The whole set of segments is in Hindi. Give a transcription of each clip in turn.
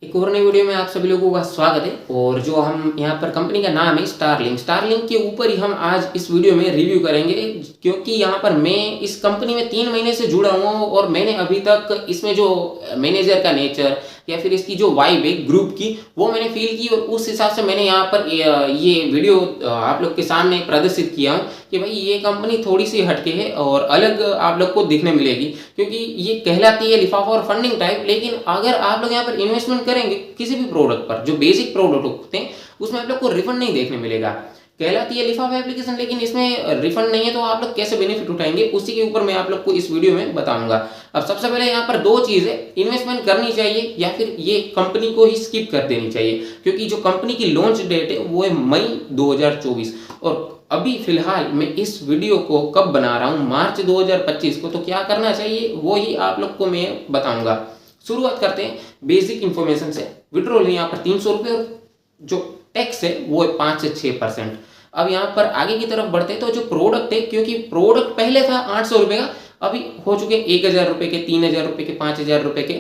एक और नई वीडियो में आप सभी लोगों का स्वागत है। और जो हम यहाँ पर कंपनी का नाम है स्टारलिंक के ऊपर ही हम आज इस वीडियो में रिव्यू करेंगे, क्योंकि यहाँ पर मैं इस कंपनी में 3 महीने से जुड़ा हुआ हूँ और मैंने अभी तक इसमें जो मैनेजर का नेचर या फिर इसकी जो वाइब है ग्रुप की वो मैंने फील की और उस हिसाब से मैंने यहाँ पर ये वीडियो आप लोग के सामने प्रदर्शित किया हूँ कि भाई ये कंपनी थोड़ी सी हटके है और अलग आप लोग को दिखने मिलेगी, क्योंकि ये कहलाती है लिफाफा और फंडिंग टाइप। लेकिन अगर आप लोग यहाँ पर इन्वेस्टमेंट करेंगे किसी भी प्रोडक्ट पर, जो बेसिक प्रोडक्ट होते हैं उसमें आप लोग को रिफंड नहीं देखने मिलेगा। कहलाती है लिफाफा एप्लीकेशन, लेकिन इसमें रिफंड नहीं है, तो आप लोग कैसे बेनिफिट उठाएंगे उसी के ऊपर मैं आप लोग को इस वीडियो में बताऊंगा। अब सबसे पहले यहाँ पर दो चीज़ है, इन्वेस्टमेंट करनी चाहिए या फिर ये कंपनी को ही स्किप कर देनी चाहिए, क्योंकि जो कंपनी की लॉन्च डेट है वो है मई 2024 और अभी फिलहाल मैं इस वीडियो को कब बना रहा हूँ, मार्च 2025 को। तो क्या करना चाहिए वो ही आप लोग को मैं बताऊंगा। शुरुआत करते हैं बेसिक इंफॉर्मेशन से। विड्रॉल है यहाँ पर 300 रुपये और जो टैक्स है वो है 5 से 6%। अब यहाँ पर आगे की तरफ बढ़ते हैं तो जो प्रोडक्ट है, क्योंकि प्रोडक्ट पहले था 800 रुपये का, अभी हो चुके 1000 रुपये के, 3000 रुपये के, 5000 रुपये के,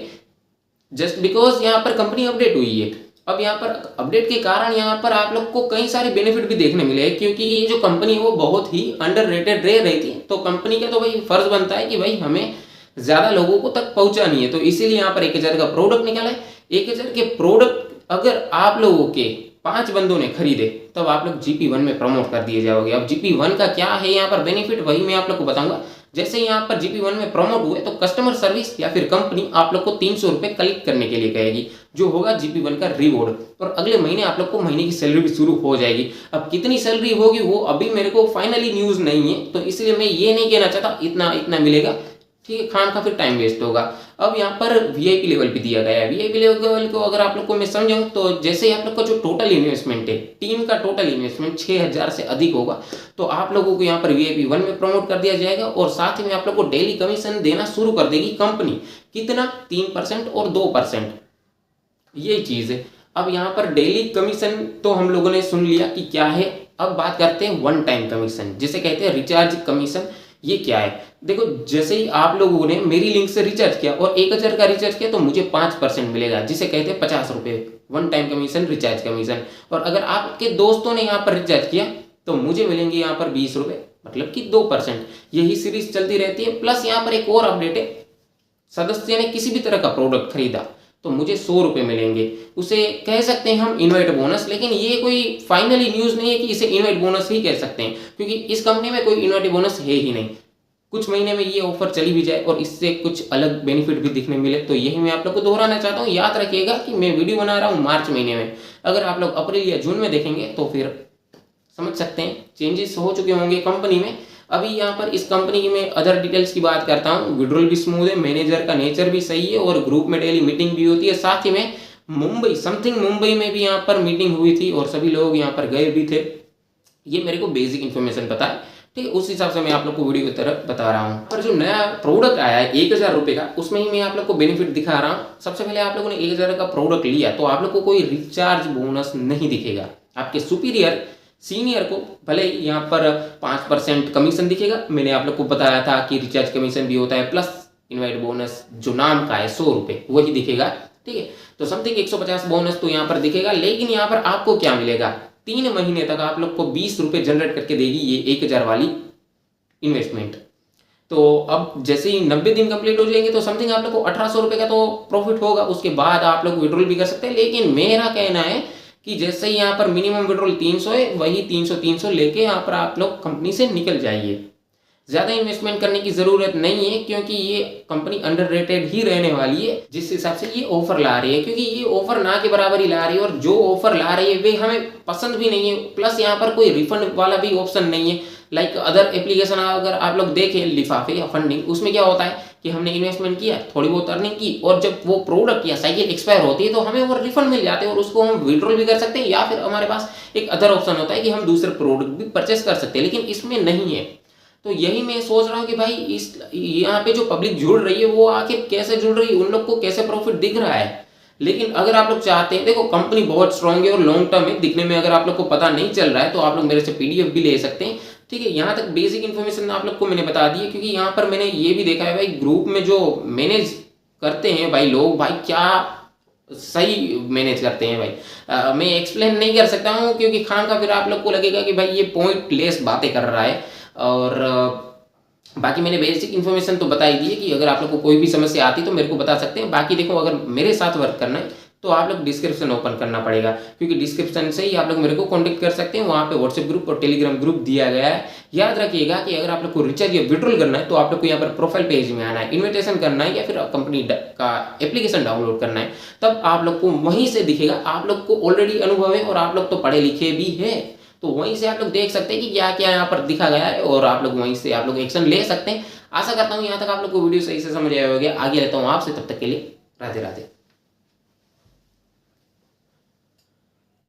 जस्ट बिकॉज यहाँ पर कंपनी अपडेट हुई है। अब यहाँ पर अपडेट के कारण यहाँ पर आप लोग को कई सारे बेनिफिट भी देखने मिले, क्योंकि ये जो कंपनी है वो बहुत ही अंडररेटेड रह रही थी। तो कंपनी का तो भाई फर्ज बनता है कि भाई हमें ज़्यादा लोगों को तक पहुंचानी है, तो इसीलिए यहाँ पर 1000 का प्रोडक्ट निकाला है। 1000 के प्रोडक्ट अगर आप लोगों के 5 बंदों ने खरीदे तब आप लोग GP1 में प्रमोट कर दिए जाओगे। अब GP1 का क्या है यहाँ पर बेनिफिट, वही मैं आप लोग को बताऊंगा। जैसे यहाँ पर GP1 में प्रमोट हुए तो कस्टमर सर्विस या फिर कंपनी आप लोग को 300 रुपये कलेक्ट करने के लिए कहेगी, जो होगा GP1 का रिवॉर्ड। और अगले महीने आप लोग को महीने की सैलरी भी शुरू हो जाएगी। अब कितनी सैलरी होगी वो अभी मेरे को फाइनली न्यूज़ नहीं है, तो इसलिए मैं ये नहीं कहना चाहता इतना इतना मिलेगा, ठीक है, खाम का फिर टाइम वेस्ट होगा। अब यहाँ पर VIP लेवल भी दिया गया है। VIP लेवल को अगर आप लोग को मैं समझाऊँ तो जैसे ही आप लोग का जो टोटल इन्वेस्टमेंट है, टीम का टोटल इन्वेस्टमेंट 6000 से अधिक होगा, तो आप लोगों को यहाँ पर VIP1 में प्रमोट कर दिया जाएगा और साथ ही में आप लोग को डेली कमीशन देना शुरू कर देगी कंपनी। कितना? 3% और 2%, यही चीज़ है। अब यहाँ पर डेली कमीशन तो हम लोगों ने सुन लिया कि क्या है। अब बात करते हैं वन टाइम कमीशन, जिसे कहते हैं रिचार्ज कमीशन। ये क्या है? देखो, जैसे ही आप लोगों ने मेरी लिंक से रिचार्ज किया और 1000 का रिचार्ज किया तो मुझे 5% मिलेगा, जिसे कहते हैं 50 रुपये one time commission, recharge commission. और अगर आपके दोस्तों ने यहाँ पर रिचार्ज किया तो मुझे मिलेंगे यहाँ पर 20 रुपये, मतलब कि 2%। यही सीरीज चलती रहती है। प्लस यहाँ पर एक और अपडेट है, सदस्य ने किसी भी तरह का प्रोडक्ट खरीदा तो मुझे 100 रुपये मिलेंगे। उसे कह सकते हैं हम इनवाइट बोनस, लेकिन ये कोई फाइनली न्यूज़ नहीं है कि इसे इनवाइट बोनस ही कह सकते हैं, क्योंकि इस कंपनी में कोई इनवाइट बोनस है ही नहीं। कुछ महीने में ये ऑफर चली भी जाए और इससे कुछ अलग बेनिफिट भी दिखने मिले, तो यही मैं आप लोग को दोहराना चाहता हूँ। याद रखिएगा कि मैं वीडियो बना रहा हूँ मार्च महीने में, अगर आप लोग अप्रैल या जून में देखेंगे तो फिर समझ सकते हैं चेंजेस हो चुके होंगे कंपनी में। अभी यहाँ पर इस कंपनी की मैं अदर डिटेल्स की बात करता हूँ। विड्रॉल भी स्मूथ है, मैनेजर का नेचर भी सही है और ग्रुप में डेली मीटिंग भी होती है। साथ ही में मुंबई में भी यहाँ पर मीटिंग हुई थी और सभी लोग यहाँ पर गए भी थे। ये मेरे को बेसिक इन्फॉर्मेशन पता है, ठीक है, उस हिसाब से मैं आप लोग को वीडियो की तरफ बता रहा हूँ। पर जो नया प्रोडक्ट आया है 1000 रुपये का, उसमें ही मैं आप लोग को बेनिफिट दिखा रहा हूँ। सबसे पहले आप लोगों ने 1000 का प्रोडक्ट लिया तो आप लोग को कोई रिचार्ज बोनस नहीं दिखेगा। आपके सुपीरियर सीनियर को भले ही यहाँ पर 5% कमीशन दिखेगा। मैंने आप लोग को बताया था कि रिचार्ज कमीशन भी होता है, प्लस इनवाइट बोनस जो नाम का है 100 रुपये वही दिखेगा, ठीक है। तो समथिंग 150 बोनस तो यहाँ पर दिखेगा। लेकिन यहाँ पर आपको क्या मिलेगा? 3 महीने तक आप लोग को 20 रुपये जनरेट करके देगी ये 1000 वाली इन्वेस्टमेंट। तो अब जैसे ही 90 दिन कंप्लीट हो जाएंगे तो समथिंग आप लोग को 1800 रुपये का तो प्रॉफिट होगा। उसके बाद आप लोग विड्रॉल भी कर सकते हैं। लेकिन मेरा कहना है कि जैसे ही यहाँ पर मिनिमम विड्रॉल 300 है, वही 300 लेके यहाँ पर आप लोग कंपनी से निकल जाइए। ज़्यादा इन्वेस्टमेंट करने की ज़रूरत नहीं है, क्योंकि ये कंपनी अंडररेटेड ही रहने वाली है जिस हिसाब से ये ऑफर ला रही है। क्योंकि ये ऑफर ना के बराबर ही ला रही है और जो ऑफर ला रही है वे हमें पसंद भी नहीं है। प्लस यहाँ पर कोई रिफंड वाला भी ऑप्शन नहीं है। लाइक अदर एप्लीकेशन अगर आप लोग देखें लिफाफे या फंडिंग, उसमें क्या होता है कि हमने इन्वेस्टमेंट किया, थोड़ी बहुत अर्निंग की और जब वो प्रोडक्ट या साइकिल एक्सपायर होती है तो हमें वो रिफंड मिल जाते हैं और उसको हम विड्रॉल भी कर सकते हैं, या फिर हमारे पास एक अदर ऑप्शन होता है कि हम दूसरे प्रोडक्ट भी परचेस कर सकते हैं। लेकिन इसमें नहीं है। तो यही मैं सोच रहा हूँ कि भाई इस यहाँ पे जो पब्लिक जुड़ रही है वो आखिर कैसे जुड़ रही है, उन लोग को कैसे प्रॉफिट दिख रहा है। लेकिन अगर आप लोग चाहते हैं, देखो कंपनी बहुत स्ट्रांग है और लॉन्ग टर्म है, दिखने में अगर आप लोग को पता नहीं चल रहा है तो आप लोग मेरे से PDF भी ले सकते हैं, ठीक है। यहाँ तक बेसिक इन्फॉर्मेशन आप लोग को मैंने बता दी है, क्योंकि यहाँ पर मैंने ये भी देखा है भाई ग्रुप में जो मैनेज करते हैं भाई लोग, भाई क्या सही मैनेज करते हैं भाई। मैं एक्सप्लेन नहीं कर सकता हूँ क्योंकि खाम का फिर आप लोग को लगेगा कि भाई ये पॉइंटलेस बातें कर रहा है। और बाकी मैंने बेसिक इन्फॉर्मेशन तो बता ही दी है कि अगर आप लोग को कोई भी समस्या आती तो मेरे को बता सकते हैं। बाकी देखो, अगर मेरे साथ वर्क करना है तो आप लोग डिस्क्रिप्शन ओपन करना पड़ेगा, क्योंकि डिस्क्रिप्शन से ही आप लोग मेरे को कांटेक्ट कर सकते हैं। वहाँ पे व्हाट्सएप ग्रुप और टेलीग्राम ग्रुप दिया गया है। याद रखिएगा कि अगर आप लोग को रिचार्ज या विड्रॉल करना है तो आप लोग को यहाँ पर प्रोफाइल पेज में आना है, इन्विटेशन करना है या फिर कंपनी का एप्लीकेशन डाउनलोड करना है, तब आप लोग को वहीं से दिखेगा। आप लोग को ऑलरेडी अनुभव है और आप लोग तो पढ़े लिखे भी है, तो वहीं से आप लोग देख सकते हैं कि क्या क्या यहाँ पर दिखा गया है और आप लोग वहीं से आप लोग एक्शन ले सकते हैं। आशा करता हूँ यहाँ तक आप लोग को वीडियो सही से समझ आया होगा। आगे रहता हूँ आपसे, तब तक के लिए राधे राधे।